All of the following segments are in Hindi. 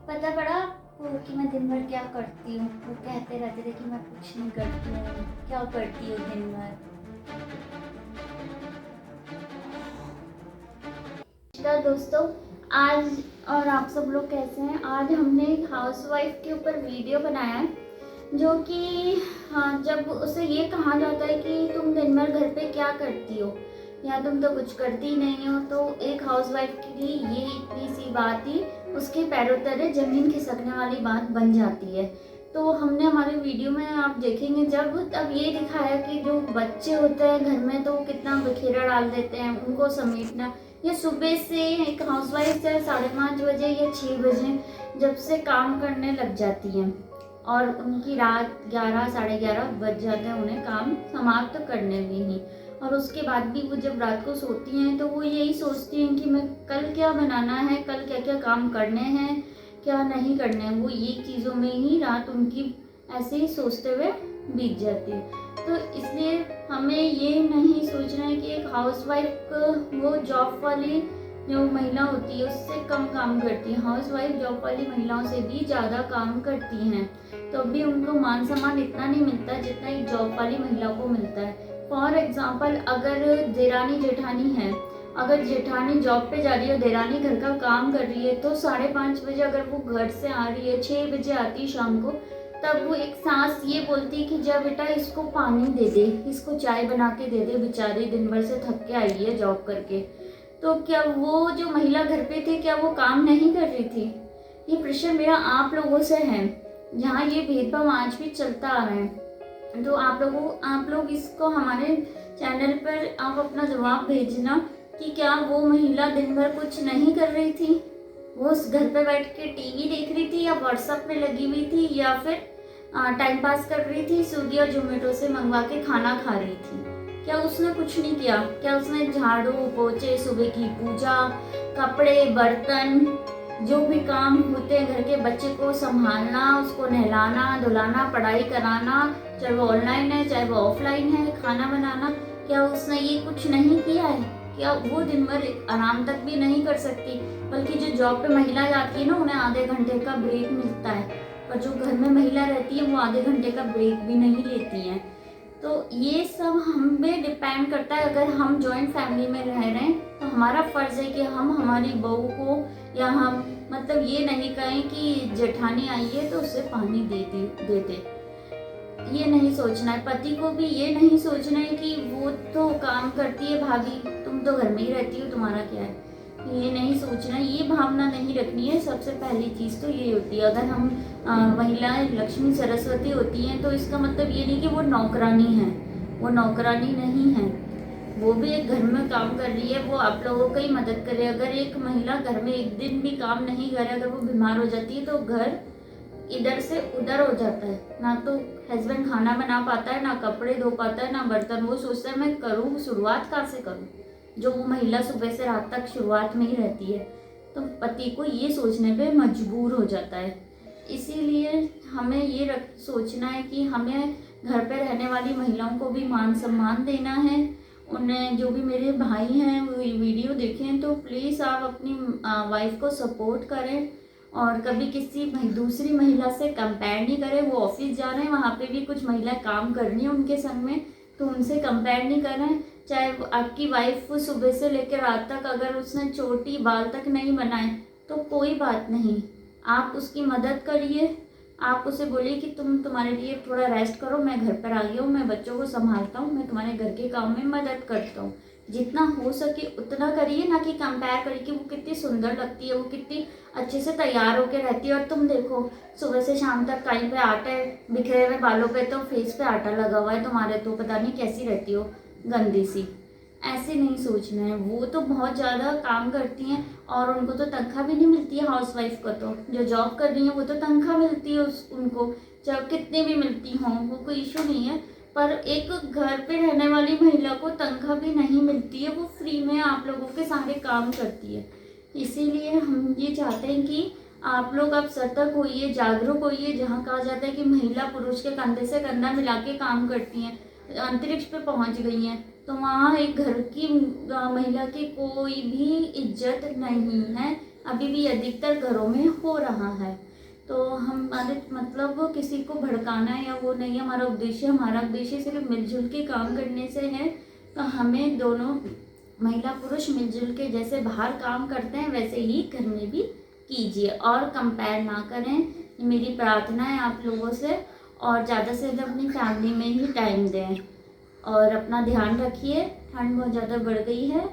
पता पड़ा वो कि मैं दिन भर क्या करती हूँ। वो कहते रहते थे कि मैं कुछ नहीं करती हूँ, क्या करती हूँ दिन भर। नमस्कार दोस्तों, आज और आप सब लोग कैसे हैं। आज हमने एक हाउसवाइफ के ऊपर वीडियो बनाया है, जो कि हाँ, जब उसे ये कहा जाता है कि तुम दिन भर घर पे क्या करती हो या तुम तो कुछ करती ही नहीं हो, तो एक हाउसवाइफ के लिए ये इतनी सी बात ही उसके पैरों तले जमीन खिसकने वाली बात बन जाती है। तो हमने हमारे वीडियो में आप देखेंगे जब तब ये दिखाया कि जो बच्चे होते हैं घर में तो वो कितना बखेरा डाल देते हैं, उनको समेटना। ये सुबह से एक हाउसवाइफ से 5:30 बजे या 6 बजे जब से काम करने लग जाती हैं और उनकी रात 11 11:30 बज जाते हैं उन्हें काम समाप्त करने में ही। और उसके बाद भी वो जब रात को सोती हैं तो वो यही सोचती हैं कि मैं कल क्या बनाना है, कल क्या क्या काम करने हैं, क्या नहीं करने हैं। वो ये चीज़ों में ही रात उनकी ऐसे ही सोचते हुए बीत जाती है। तो इसलिए हमें ये नहीं सोचना है कि एक हाउसवाइफ वो जॉब वाली जो महिला होती है उससे कम काम करती है। हाउसवाइफ जॉब वाली महिलाओं से भी ज़्यादा काम करती हैं, तो भी उनको मान सम्मान इतना नहीं मिलता जितना एक जॉब वाली महिला को मिलता है। फॉर एग्जाम्पल, अगर देरानी जेठानी है, अगर जेठानी जॉब पे जा रही है, देरानी घर का काम कर रही है, तो 5:30 बजे अगर वो घर से आ रही है, 6 बजे आती है शाम को, तब वो एक सास ये बोलती है कि जा बेटा इसको पानी दे दे, इसको चाय बना के दे दे, बेचारी दिन भर से थक के आई है जॉब करके। तो क्या वो जो महिला घर पे थी, क्या वो काम नहीं कर रही थी? ये प्रश्न मेरा आप लोगों से है, जहाँ ये भेदभाव आज भी चलता आ रहा है। तो आप लोग इसको हमारे चैनल पर आप अपना जवाब भेजना कि क्या वो महिला दिन भर कुछ नहीं कर रही थी, वो उस घर पे बैठ के टीवी देख रही थी या व्हाट्सएप पे लगी हुई थी या फिर टाइम पास कर रही थी, स्विगी और जोमेटो से मंगवा के खाना खा रही थी। क्या उसने कुछ नहीं किया? क्या उसने झाड़ू पोछे, सुबह की पूजा, कपड़े बर्तन, जो भी काम होते हैं घर के, बच्चे को संभालना, उसको नहलाना धुलाना, पढ़ाई कराना, चाहे वो ऑनलाइन है चाहे वो ऑफलाइन है, खाना बनाना, क्या उसने ये कुछ नहीं किया है? क्या वो दिन भर आराम तक भी नहीं कर सकती? बल्कि जो जॉब पे महिला जाती है ना, उन्हें आधे घंटे का ब्रेक मिलता है, पर जो घर में महिला रहती है वो आधे घंटे का ब्रेक भी नहीं लेती हैं। तो ये सब हम पे डिपेंड करता है। अगर हम जॉइंट फैमिली में रह रहे हैं तो हमारा फ़र्ज़ है कि हम हमारी बहू को, या हम मतलब ये नहीं कहें कि जेठानी आई है तो उसे पानी दे दे। ये नहीं सोचना है। पति को भी ये नहीं सोचना है कि वो तो काम करती है भाभी, तुम तो घर में ही रहती हो, तुम्हारा क्या है। ये नहीं सोचना, ये भावना नहीं रखनी है। सबसे पहली चीज़ तो ये होती है। अगर हम महिलाएं लक्ष्मी सरस्वती होती हैं तो इसका मतलब ये नहीं कि वो नौकरानी है, वो नौकरानी नहीं है, वो भी एक घर में काम कर रही है, वो आप लोगों की मदद करे। अगर एक महिला घर में एक दिन भी काम नहीं करे, अगर वो बीमार हो जाती है तो घर इधर से उधर हो जाता है। ना तो हस्बैंड खाना बना पाता है, ना कपड़े धो पाता है, ना बर्तन। वो सोचता है मैं करूँ, शुरुआत कहाँ से करूँ, जो वो महिला सुबह से रात तक शुरुआत में ही रहती है। तो पति को ये सोचने पे मजबूर हो जाता है। इसीलिए हमें ये सोचना है कि हमें घर पे रहने वाली महिलाओं को भी मान सम्मान देना है। उन्हें, जो भी मेरे भाई हैं वो वीडियो देखें तो प्लीज़ आप अपनी वाइफ को सपोर्ट करें, और कभी किसी दूसरी महिला से कंपेयर नहीं करें। वो ऑफिस जा रहे हैं, वहाँ पे भी कुछ महिलाएं काम कर रही हैं उनके संग में, तो उनसे कंपेयर नहीं करें। चाहे आपकी वाइफ सुबह से लेकर रात तक अगर उसने चोटी बाल तक नहीं बनाए तो कोई बात नहीं, आप उसकी मदद करिए, आप उसे बोलिए कि तुम्हारे लिए थोड़ा रेस्ट करो, मैं घर पर आ गया हूँ, मैं बच्चों को संभालता हूँ, मैं तुम्हारे घर के काम में मदद करता हूँ। जितना हो सके उतना करिए, ना कि कंपेयर करिए कि वो कितनी सुंदर लगती है, वो कितनी अच्छे से तैयार होकर रहती है और तुम देखो सुबह से शाम तक कहीं पे आटे बिखरे हुए बालों पे, तो फेस पे आटा लगा हुआ है तुम्हारे, तो पता नहीं कैसी रहती हो गंदी सी। ऐसे नहीं सोचना है। वो तो बहुत ज़्यादा काम करती हैं और उनको तो तनख्वाह भी नहीं मिलती है। हाउसवाइफ को तो जो जॉब कर रही है वो तो तनख्वाह मिलती है उनको, चाहे कितने भी मिलती हों, वो कोई इशू नहीं है। पर एक घर पे रहने वाली महिला को तनख्वाह भी नहीं मिलती है, वो फ्री में आप लोगों के सारे काम करती है। इसीलिए हम ये चाहते हैं कि आप लोग अब सतर्क होइए, जागरूक होइए। जहाँ कहा जाता है कि महिला पुरुष के कंधे से कंधा मिला के काम करती हैं, अंतरिक्ष पे पहुंच गई हैं, तो वहाँ एक घर की महिला की कोई भी इज्जत नहीं है, अभी भी अधिकतर घरों में हो रहा है। तो हमारे मतलब किसी को भड़काना या वो नहीं है हमारा उद्देश्य सिर्फ मिलजुल के काम करने से है। तो हमें दोनों महिला पुरुष मिलजुल के जैसे बाहर काम करते हैं वैसे ही घर में भी कीजिए और कंपेयर ना करें, ये मेरी प्रार्थना है आप लोगों से। और ज़्यादा से ज़्यादा अपनी फैमिली में ही टाइम दें और अपना ध्यान रखिए, ठंड बहुत ज़्यादा बढ़ गई है।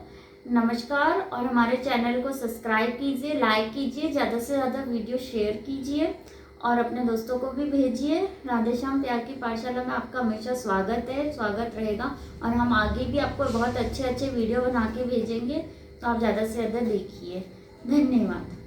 नमस्कार। और हमारे चैनल को सब्सक्राइब कीजिए, लाइक कीजिए, ज़्यादा से ज़्यादा वीडियो शेयर कीजिए और अपने दोस्तों को भी भेजिए। राधे श्याम प्यार की पाठशाला में आपका हमेशा स्वागत है, स्वागत रहेगा और हम आगे भी आपको बहुत अच्छे अच्छे वीडियो बना के भेजेंगे, तो आप ज़्यादा से ज़्यादा देखिए। धन्यवाद।